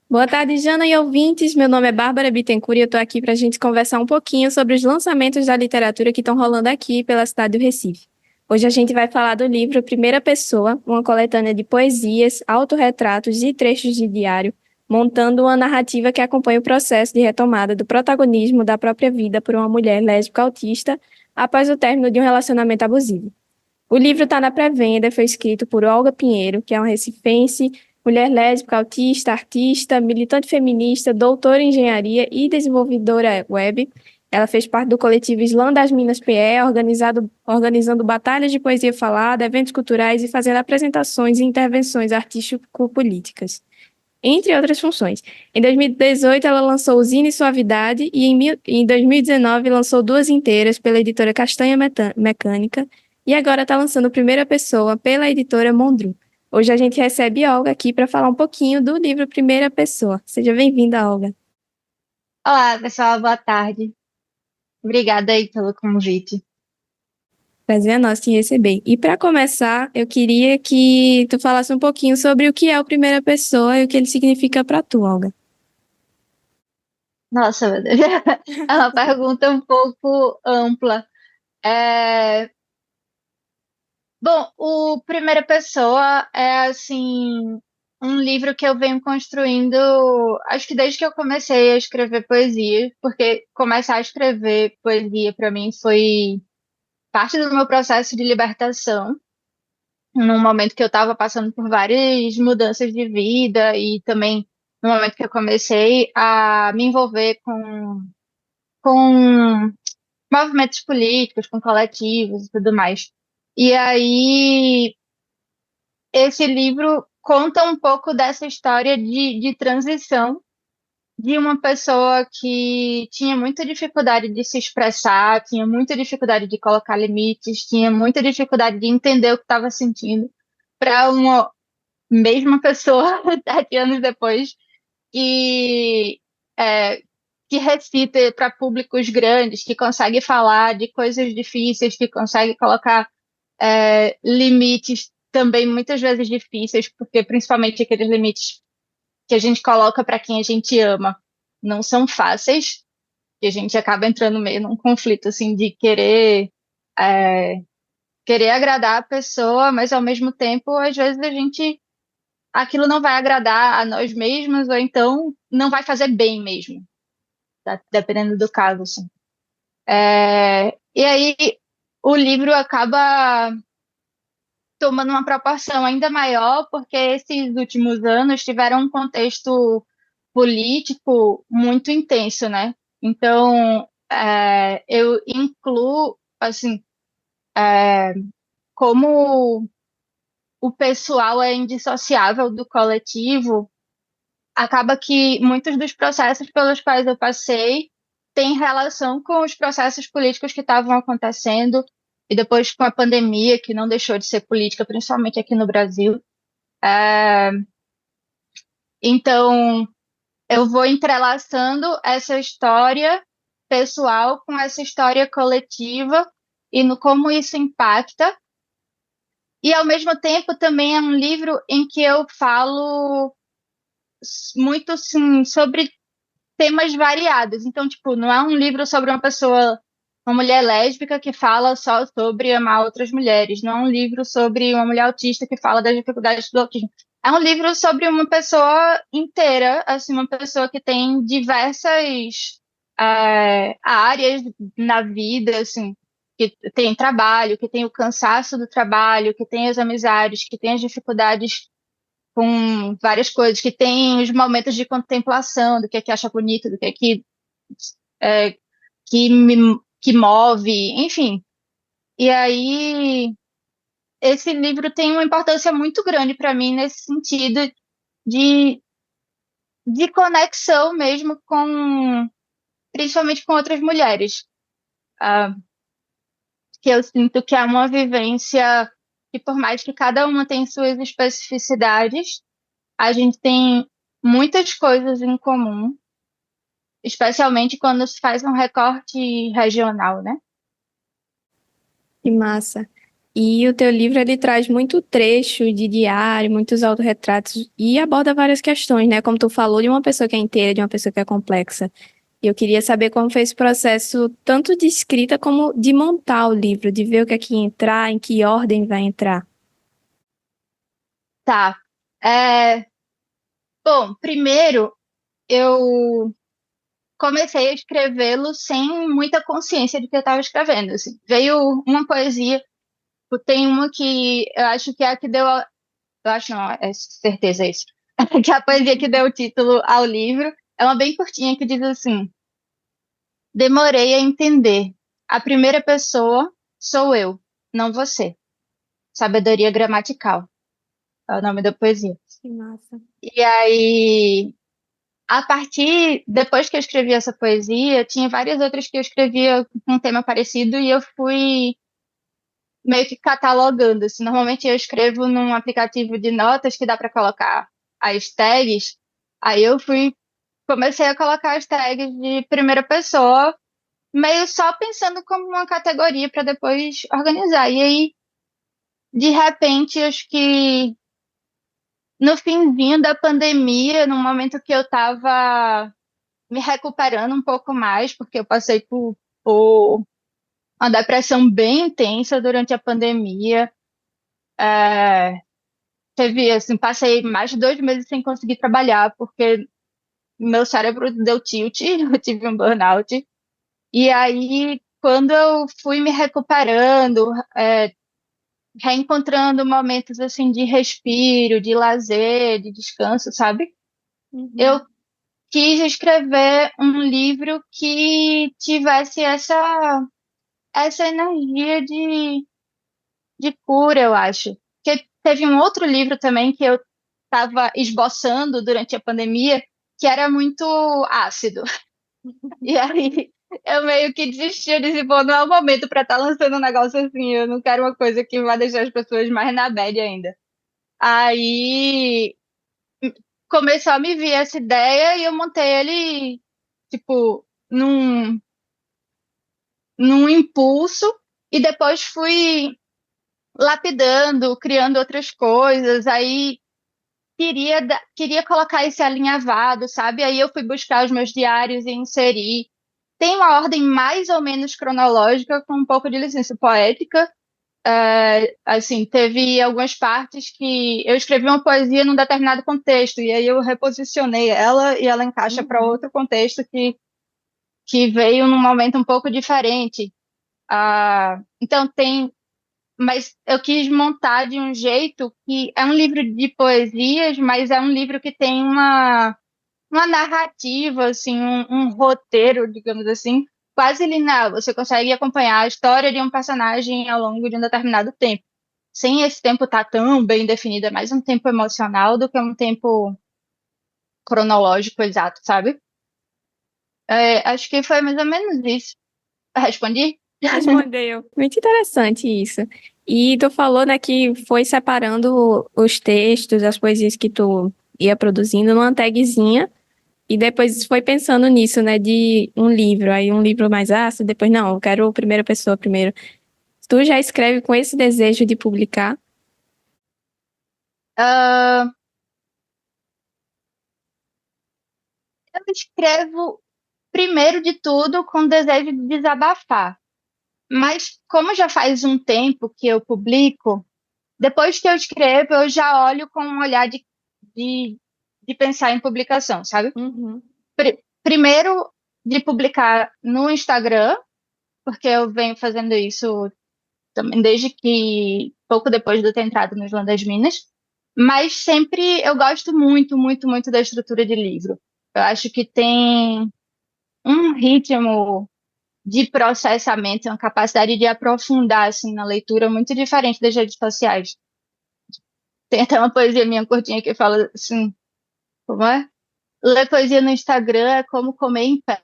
Boa tarde, Jana e ouvintes. Meu nome é Bárbara Bittencourt e eu estou aqui para a gente conversar um pouquinho sobre os lançamentos da literatura que estão rolando aqui pela cidade do Recife. Hoje a gente vai falar do livro Primeira Pessoa, uma coletânea de poesias, autorretratos e trechos de diário, montando uma narrativa que acompanha o processo de retomada do protagonismo da própria vida por uma mulher lésbica autista após o término de um relacionamento abusivo. O livro está na pré-venda, foi escrito por Olga Pinheiro, que é uma recifense, mulher lésbica, autista, artista, militante feminista, doutora em engenharia e desenvolvedora web. Ela fez parte do coletivo Islã das Minas PE, organizando batalhas de poesia falada, eventos culturais e fazendo apresentações e intervenções artístico-políticas, entre outras funções. Em 2018, ela lançou Usina e Suavidade e em 2019 lançou duas inteiras pela editora Castanha Mecânica e agora está lançando Primeira Pessoa pela editora Mondru. Hoje a gente recebe Olga aqui para falar um pouquinho do livro Primeira Pessoa. Seja bem-vinda, Olga. Olá, pessoal, boa tarde. Obrigada aí pelo convite. Prazer é nosso te receber. E para começar, eu queria que tu falasse um pouquinho sobre o que é o Primeira Pessoa e o que ele significa para tu, Olga. Nossa, meu Deus, é uma pergunta um pouco ampla. É, Bom, o Primeira Pessoa é, assim, um livro que eu venho construindo, acho que desde que eu comecei a escrever poesia, porque começar a escrever poesia para mim foi parte do meu processo de libertação, num momento que eu estava passando por várias mudanças de vida e também no momento que eu comecei a me envolver com movimentos políticos, com coletivos e tudo mais. E aí, esse livro conta um pouco dessa história de transição de uma pessoa que tinha muita dificuldade de se expressar, tinha muita dificuldade de colocar limites, tinha muita dificuldade de entender o que estava sentindo, para uma mesma pessoa, 7 anos depois, que, é, que recita para públicos grandes, que consegue falar de coisas difíceis, que consegue colocar limites também muitas vezes difíceis, porque principalmente aqueles limites que a gente coloca para quem a gente ama não são fáceis, e a gente acaba entrando meio num conflito assim de é, querer agradar a pessoa, mas ao mesmo tempo, às vezes a gente aquilo não vai agradar a nós mesmos, ou então não vai fazer bem mesmo, tá? Dependendo do caso, assim. E aí o livro acaba tomando uma proporção ainda maior, porque esses últimos anos tiveram um contexto político muito intenso, né? Então, eu incluo, assim, como o pessoal é indissociável do coletivo, acaba que muitos dos processos pelos quais eu passei têm relação com os processos políticos que estavam acontecendo e depois com a pandemia, que não deixou de ser política, principalmente aqui no Brasil. Então, eu vou entrelaçando essa história pessoal com essa história coletiva e no como isso impacta. E, ao mesmo tempo, também é um livro em que eu falo muito assim, sobre temas variados. Então, tipo, não é um livro sobre uma pessoa, uma mulher lésbica que fala só sobre amar outras mulheres. Não é um livro sobre uma mulher autista que fala das dificuldades do autismo. É um livro sobre uma pessoa inteira, assim, uma pessoa que tem diversas áreas na vida, assim, que tem trabalho, que tem o cansaço do trabalho, que tem as amizades, que tem as dificuldades com várias coisas, que tem os momentos de contemplação do que acha bonito, do é, que move, enfim. E aí, esse livro tem uma importância muito grande para mim nesse sentido de, de conexão mesmo com, principalmente com outras mulheres, ah, que eu sinto que é uma vivência que, por mais que cada uma tenha suas especificidades, a gente tem muitas coisas em comum, especialmente quando se faz um recorte regional, né? Que massa. E o teu livro ele traz muito trecho de diário, muitos autorretratos e aborda várias questões, né? Como tu falou, de uma pessoa que é inteira, de uma pessoa que é complexa. E eu queria saber como foi esse processo, tanto de escrita como de montar o livro, de ver o que é que ia entrar, em que ordem vai entrar. Tá. É, bom, primeiro eu comecei a escrevê-lo sem muita consciência do que eu estava escrevendo, assim. Veio uma poesia, tem uma que eu acho que é a que deu, eu acho não, é certeza isso, que é a poesia que deu o título ao livro, é uma bem curtinha que diz assim: demorei a entender. A primeira pessoa sou eu, não você. Sabedoria gramatical, é o nome da poesia. Que massa. E aí, depois que eu escrevi essa poesia, tinha várias outras que eu escrevia com um tema parecido e eu fui meio que catalogando. Assim, normalmente eu escrevo num aplicativo de notas que dá para colocar as tags. Aí comecei a colocar as tags de primeira pessoa, meio só pensando como uma categoria para depois organizar. E aí, de repente, acho que no finzinho da pandemia, no momento que eu estava me recuperando um pouco mais, porque eu passei por uma depressão bem intensa durante a pandemia. Teve, assim, passei mais de 2 meses sem conseguir trabalhar, porque meu cérebro deu tilt, eu tive um burnout. E aí, quando eu fui me recuperando, reencontrando momentos, assim, de respiro, de lazer, de descanso, sabe? Eu Uhum. quis escrever um livro que tivesse essa energia de cura, eu acho. Porque teve um outro livro também que eu estava esboçando durante a pandemia, que era muito ácido. E aí eu meio que desisti, eu disse, pô, não é o momento para estar lançando um negócio assim, eu não quero uma coisa que vai deixar as pessoas mais na bad ainda. Aí começou a me vir essa ideia e eu montei ele, tipo, num impulso, e depois fui lapidando, criando outras coisas, aí queria colocar esse alinhavado, sabe? Aí eu fui buscar os meus diários e inseri. Tem uma ordem mais ou menos cronológica, com um pouco de licença poética. Assim, teve algumas partes que eu escrevi uma poesia num determinado contexto, e aí eu reposicionei ela e ela encaixa para Uhum. outro contexto que veio num momento um pouco diferente. Então tem, mas eu quis montar de um jeito que é um livro de poesias, mas é um livro que tem uma narrativa, assim, um roteiro, digamos assim, quase linear. Você consegue acompanhar a história de um personagem ao longo de um determinado tempo. Sem esse tempo estar tão bem definido, é mais um tempo emocional do que um tempo cronológico exato, sabe? Acho que foi mais ou menos isso. Respondi? Respondeu. Muito interessante isso. E tu falou, né, que foi separando os textos, as poesias que tu ia produzindo numa tagzinha e depois foi pensando nisso, né, de um livro, aí um livro mais ácido, depois não, eu quero primeira pessoa primeiro. Tu já escreve com esse desejo de publicar? Ah, eu escrevo, primeiro de tudo, com desejo de desabafar. Mas, como já faz um tempo que eu publico, depois que eu escrevo, eu já olho com um olhar de, de pensar em publicação, sabe? Uhum. Primeiro, de publicar no Instagram, porque eu venho fazendo isso também desde que, pouco depois de eu ter entrado no Islã das Minas. Mas sempre eu gosto muito, muito, muito da estrutura de livro. Eu acho que tem um ritmo de processamento, uma capacidade de aprofundar assim, na leitura muito diferente das redes sociais. Tem até uma poesia minha curtinha que fala assim, como é? Ler poesia no Instagram é como comer em pé.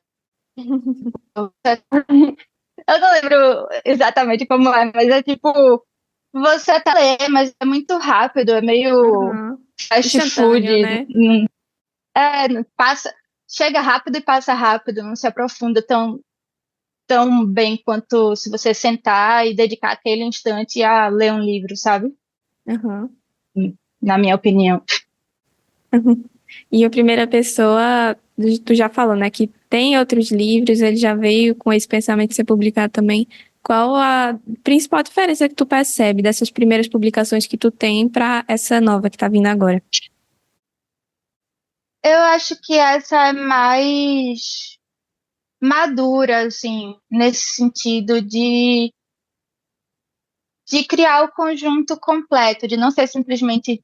Eu não lembro exatamente como é, mas é tipo, você até lê, mas é muito rápido, é meio Aham. fast Instantâneo, food, né? não passa, chega rápido e passa rápido, não se aprofunda tão. tão bem quanto se você sentar e dedicar aquele instante a ler um livro, sabe? Aham. Na minha opinião. E a primeira pessoa, tu já falou, né, que tem outros livros, ele já veio com esse pensamento de ser publicado também. Qual a principal diferença que tu percebe dessas primeiras publicações que tu tem para essa nova que tá vindo agora? Eu acho que essa é mais madura, assim, nesse sentido de criar o conjunto completo, de não ser simplesmente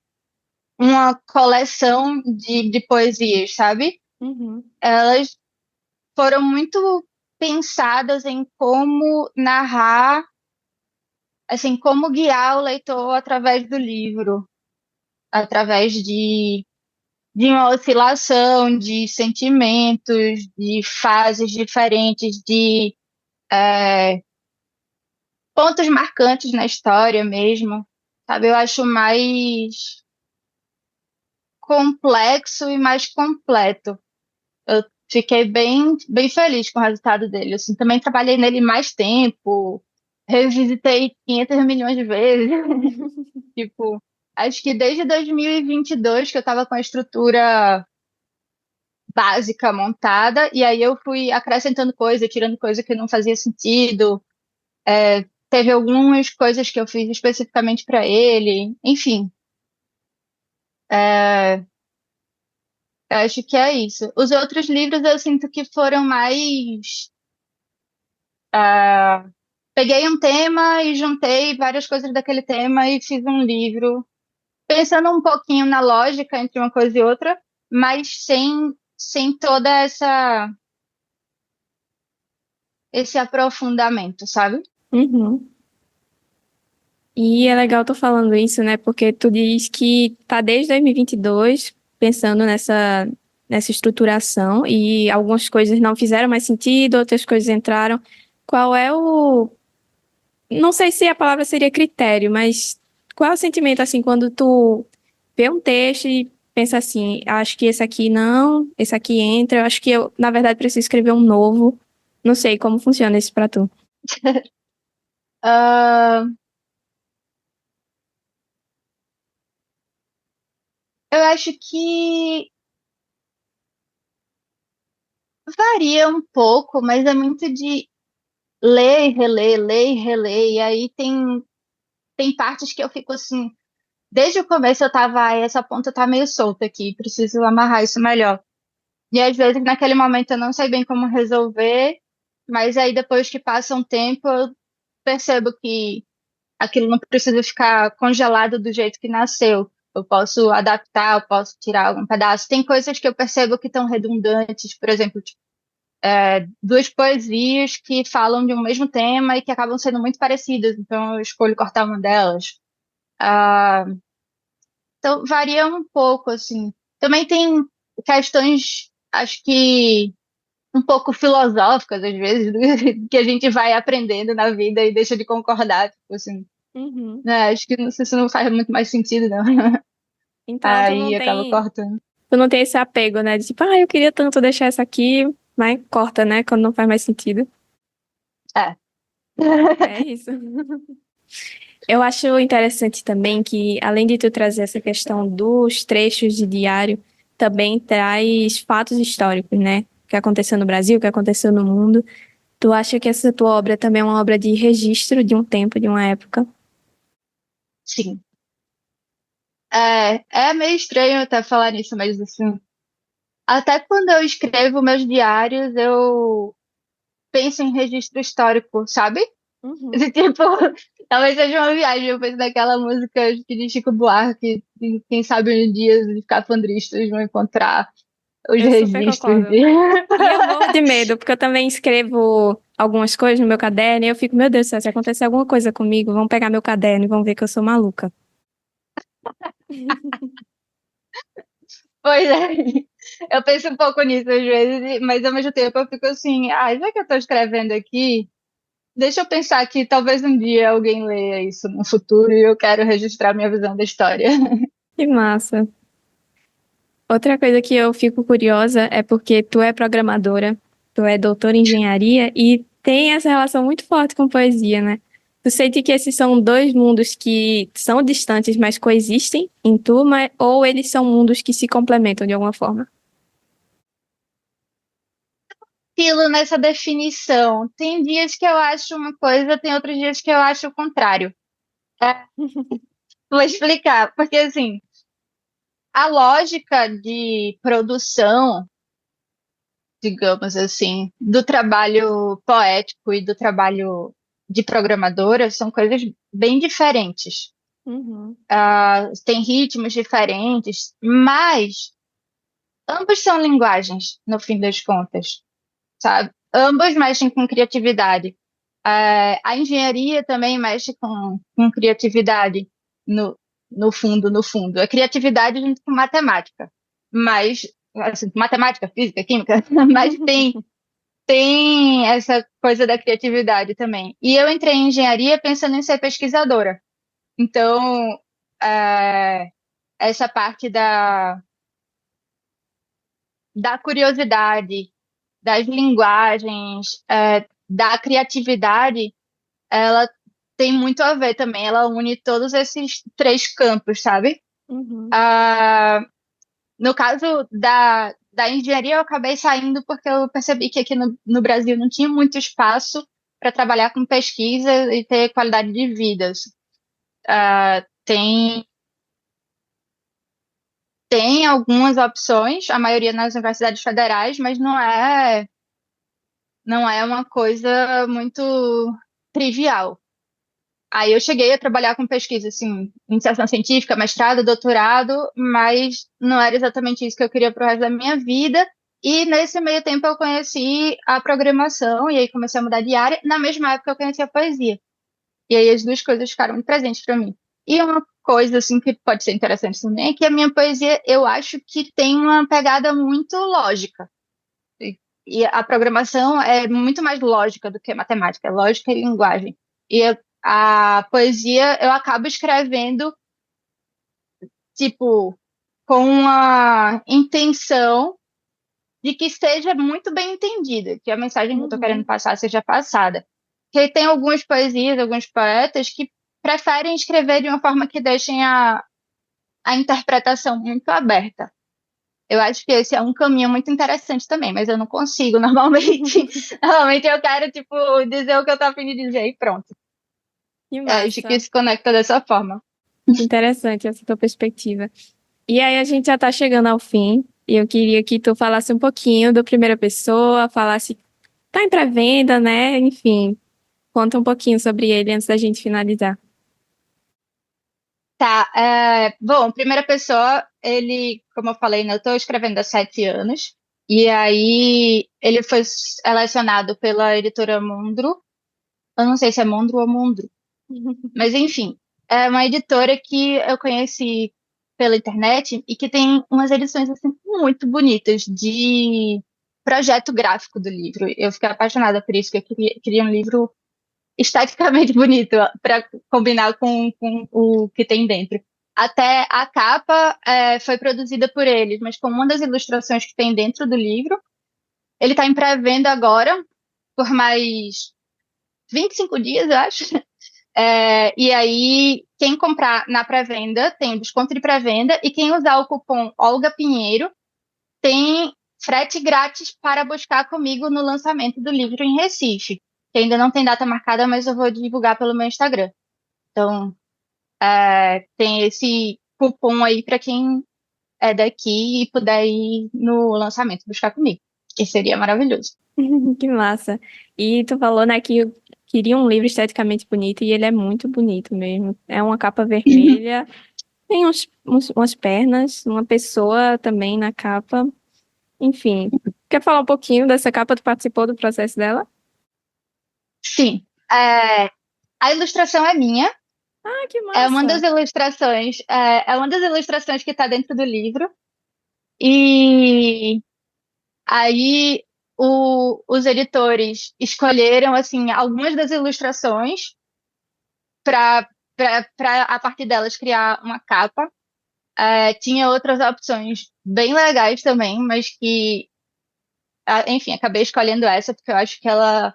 uma coleção de poesias, sabe? Uhum. Elas foram muito pensadas em como narrar, assim, como guiar o leitor através do livro, através de uma oscilação de sentimentos, de fases diferentes, de pontos marcantes na história mesmo, sabe? Eu acho mais complexo e mais completo. Eu fiquei bem feliz com o resultado dele. Assim, também trabalhei nele mais tempo, revisitei 500 milhões de vezes. Tipo, acho que desde 2022 que eu estava com a estrutura básica montada, e aí eu fui acrescentando coisa, tirando coisa que não fazia sentido. Teve algumas coisas que eu fiz especificamente para ele. Enfim, eu acho que é isso. Os outros livros eu sinto que foram mais. Peguei um tema e juntei várias coisas daquele tema e fiz um livro, pensando um pouquinho na lógica entre uma coisa e outra, mas sem toda esse aprofundamento, sabe? Uhum. E é legal tu falando isso, né? Porque tu diz que tá desde 2022 pensando nessa estruturação e algumas coisas não fizeram mais sentido, outras coisas entraram. Qual é o... Não sei se a palavra seria critério, mas qual é o sentimento, assim, quando tu vê um texto e pensa assim, acho que esse aqui não, esse aqui entra, eu acho que eu, na verdade, preciso escrever um novo. Não sei como funciona isso pra tu. Ah, eu acho que varia um pouco, mas é muito de ler e reler, e aí tem partes que eu fico assim, desde o começo eu tava, "Ai, essa ponta tá meio solta aqui, preciso amarrar isso melhor. E às vezes naquele momento eu não sei bem como resolver, mas aí depois que passa um tempo eu percebo que aquilo não precisa ficar congelado do jeito que nasceu. Eu posso adaptar, eu posso tirar algum pedaço. Tem coisas que eu percebo que estão redundantes, por exemplo, tipo, duas poesias que falam de um mesmo tema e que acabam sendo muito parecidas, então eu escolho cortar uma delas. Ah, então varia um pouco, assim. Também tem questões, acho que um pouco filosóficas, às vezes, que a gente vai aprendendo na vida e deixa de concordar, tipo assim, Uhum. né? Acho que não sei se não faz muito mais sentido, não. Então, Aí acaba cortando. tu não tem esse apego, né? De tipo, ah, eu queria tanto deixar essa aqui, mas corta, né? Quando não faz mais sentido. É. É isso. Eu acho interessante também que, além de tu trazer essa questão dos trechos de diário, também traz fatos históricos, né? O que aconteceu no Brasil, o que aconteceu no mundo. Tu acha que essa tua obra também é uma obra de registro de um tempo, de uma época? Sim. É meio estranho até falar nisso, mas assim, até quando eu escrevo meus diários, eu penso em registro histórico, sabe? Uhum. Esse tipo, talvez seja uma viagem. Eu penso naquela música acho que de Chico Buarque, que quem sabe um dia os escafandristas vão encontrar os Eu super registros concordo. de. E eu morro de medo, porque eu também escrevo algumas coisas no meu caderno e eu fico, meu Deus do céu, se acontecer alguma coisa comigo, vão pegar meu caderno e vão ver que eu sou maluca. Pois é, eu penso um pouco nisso às vezes, mas ao mesmo tempo eu fico assim, já que eu estou escrevendo aqui, deixa eu pensar que talvez um dia alguém leia isso no futuro e eu quero registrar minha visão da história. Que massa. Outra coisa que eu fico curiosa é porque tu é programadora, tu é doutora em engenharia e tem essa relação muito forte com poesia, né? Tu sente que esses são dois mundos que são distantes, mas coexistem em tu, ou eles são mundos que se complementam de alguma forma? Pilo nessa definição. Tem dias que eu acho uma coisa, tem outros dias que eu acho o contrário. É, vou explicar, porque assim, a lógica de produção, digamos assim, do trabalho poético e do trabalho de programadora são coisas bem diferentes. Uhum, Tem ritmos diferentes, mas ambos são linguagens, no fim das contas, sabe? Ambos mexem com criatividade. A engenharia também mexe com criatividade no, no fundo, no fundo. É criatividade junto com matemática. Mas, assim, matemática, física, química, mas tem essa coisa da criatividade também. E eu entrei em engenharia pensando em ser pesquisadora. Então, é, essa parte da curiosidade, das linguagens, da criatividade, ela tem muito a ver também. Ela une todos esses três campos, sabe? uhum. Ah, no caso da engenharia, eu acabei saindo porque eu percebi que aqui no Brasil não tinha muito espaço para trabalhar com pesquisa e ter qualidade de vida. Tem, tem algumas opções, a maioria nas universidades federais, mas não é uma coisa muito trivial. Aí eu cheguei a trabalhar com pesquisa, assim, iniciação científica, mestrado, doutorado, mas não era exatamente isso que eu queria para o resto da minha vida. E nesse meio tempo eu conheci a programação e aí comecei a mudar de área. Na mesma época eu conheci a poesia. E aí as duas coisas ficaram muito presentes para mim. E uma coisa, assim, que pode ser interessante também é que a minha poesia, eu acho que tem uma pegada muito lógica. E a programação é muito mais lógica do que matemática, é lógica e linguagem. E a poesia eu acabo escrevendo, tipo, com a intenção de que seja muito bem entendida, que a mensagem que eu estou querendo Uhum. passar seja passada. Porque tem algumas poesias, alguns poetas que preferem escrever de uma forma que deixem a interpretação muito aberta. Eu acho que esse é um caminho muito interessante também, mas eu não consigo normalmente. Normalmente eu quero, tipo, dizer o que eu tô a fim de dizer e pronto. Que Acho que massa. se conecta dessa forma. Que interessante essa tua perspectiva. E aí a gente já está chegando ao fim, e eu queria que tu falasse um pouquinho do Primeira Pessoa, falasse, tá em pré-venda, né? Enfim, conta um pouquinho sobre ele antes da gente finalizar. Tá, bom, primeira pessoa, ele, como eu falei, né, eu estou escrevendo há 7 anos, e aí ele foi selecionado pela editora Mondro, eu não sei se é Mondro ou Mondro, mas enfim, é uma editora que eu conheci pela internet e que tem umas edições assim muito bonitas de projeto gráfico do livro. Eu fiquei apaixonada por isso, que eu queria um livro esteticamente bonito para combinar com o que tem dentro. Até a capa foi produzida por eles, mas com uma das ilustrações que tem dentro do livro. Ele está em pré-venda agora, por mais 25 dias, eu acho. E aí, quem comprar na pré-venda tem desconto de pré-venda, e quem usar o cupom Olga Pinheiro tem frete grátis para buscar comigo no lançamento do livro em Recife, que ainda não tem data marcada, mas eu vou divulgar pelo meu Instagram. Então, tem esse cupom aí para quem é daqui e puder ir no lançamento buscar comigo, que seria maravilhoso. Que massa. E tu falou, né, que eu queria um livro esteticamente bonito, e ele é muito bonito mesmo. É uma capa vermelha, tem umas pernas, uma pessoa também na capa. Enfim, quer falar um pouquinho dessa capa? Tu participou do processo dela? Sim, a ilustração é minha. Ah, que É uma massa! das ilustrações, uma das ilustrações que está dentro do livro. E aí os editores escolheram assim algumas das ilustrações para a partir delas criar uma capa. Tinha outras opções bem legais também, mas que, enfim, acabei escolhendo essa porque eu acho que ela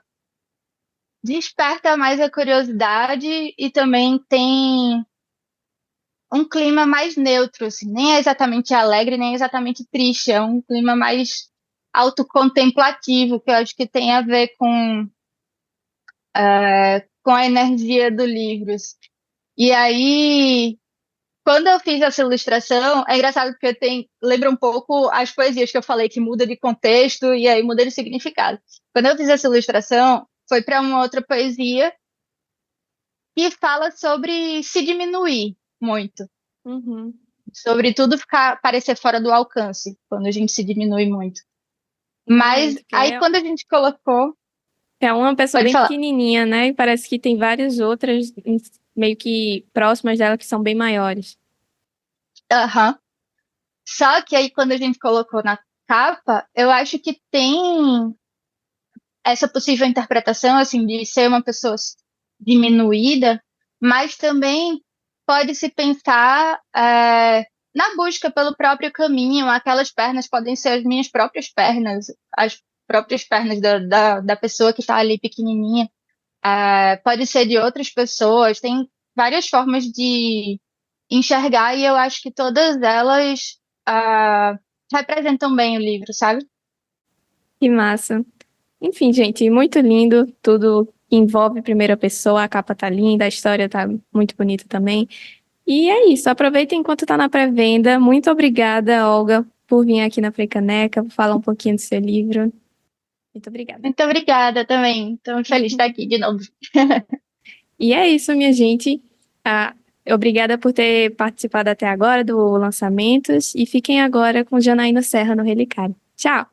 desperta mais a curiosidade e também tem um clima mais neutro, assim, nem é exatamente alegre, nem é exatamente triste, é um clima mais autocontemplativo, que eu acho que tem a ver com a energia do livro. E aí, quando eu fiz essa ilustração, é engraçado porque lembra um pouco as poesias que eu falei, que muda de contexto e aí muda de significado. Quando eu fiz essa ilustração, foi para uma outra poesia que fala sobre se diminuir muito, Uhum. sobre tudo parecer fora do alcance, quando a gente se diminui muito. Mas Realmente, que aí quando a gente colocou, é uma pessoa pode bem falar. pequenininha, né? E parece que tem várias outras meio que próximas dela que são bem maiores. Aham. Só que aí quando a gente colocou na capa, eu acho que tem essa possível interpretação, assim, de ser uma pessoa diminuída, mas também pode se pensar na busca pelo próprio caminho. Aquelas pernas podem ser as minhas próprias pernas, as próprias pernas da pessoa que está ali pequenininha. Pode ser de outras pessoas. Tem várias formas de enxergar e eu acho que todas elas representam bem o livro, sabe? Que massa. Enfim, gente, muito lindo. Tudo que envolve primeira pessoa. A capa tá linda, a história tá muito bonita também. E é isso. Aproveita enquanto tá na pré-venda. Muito obrigada, Olga, por vir aqui na Frecaneca, falar um pouquinho do seu livro. Muito obrigada. Muito obrigada também. Estou muito feliz de estar aqui de novo. E é isso, minha gente. Ah, obrigada por ter participado até agora do lançamentos e fiquem agora com Janaína Serra no Relicário. Tchau!